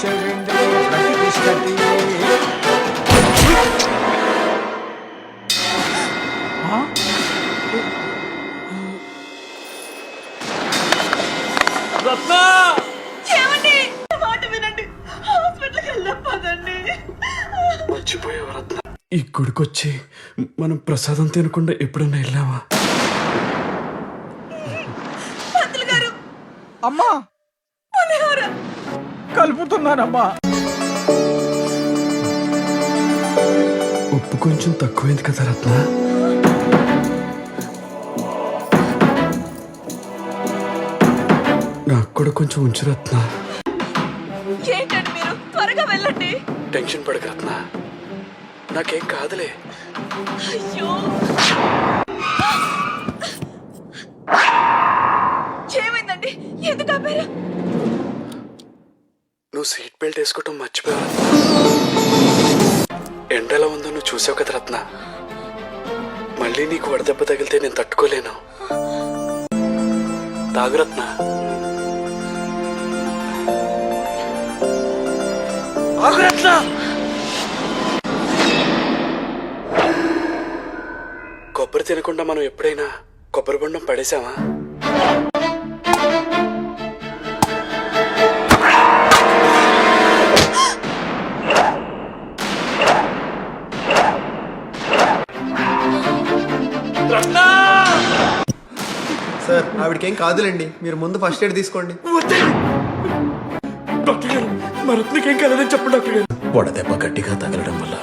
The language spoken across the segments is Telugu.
దేశవేంద్రే ప్రతిష్టతి. రత్న ఏమండి మాట వినండి, హాస్పిటల్కి వెళ్దాం పదండి. మర్చిపోయావు రత్న. ఈ గుడికొచ్చి మనం ప్రసాదం తినకుండా ఎప్పుడన్నా వెళ్ళావా? పంతులు గారు అమ్మా పులిహోర కలుపుతున్నానమ్మా. ఉప్పు కొంచెం తక్కువైంది కదా రత్న. నాకు కూడా కొంచెం ఉంచు రత్న. ఏంటండి మీరు, త్వరగా వెళ్ళండి. టెన్షన్ పడక రత్న, నాకేం కాదులే. అయ్యో ఏమైందండి, ఎందుకు ఆపారు? నువ్వు సీట్ బెల్ట్ వేసుకోవటం మర్చిపోయావు. ఎండ ఎలా ఉందో నువ్వు చూసావు కదా రత్న. మళ్ళీ నీకు వడదెబ్బ తగిలితే నేను తట్టుకోలేను. తాగు రత్న. కొబ్బరి తినకుండా మనం ఎప్పుడైనా కొబ్బరి బొండం పడేసామా? సార్ ఆవిడకేం కాదులేండి, మీరు ముందు ఫస్ట్ ఎయిడ్ తీసుకోండి. డాక్టర్ గారు, మా రత్నకేం కాదని చెప్పండి డాక్టర్ గారు. వడదెబ్బ గట్టిగా తగలడం వల్ల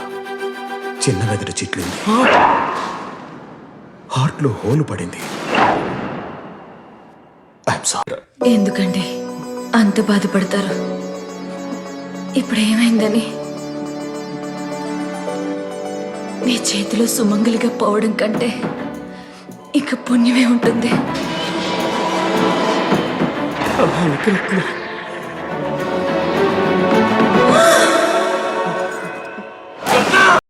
చిన్న మెదడు చిట్లింది, హార్ట్ లో హోలు పడింది. I'm sorry. ఎందుకండి అంత బాధపడతారు? ఇప్పుడు ఏమైందని? మీ చేతిలో సుమంగలిగా పోవడం కంటే ఇక పుణ్యమే ఉంటుంది. రత్న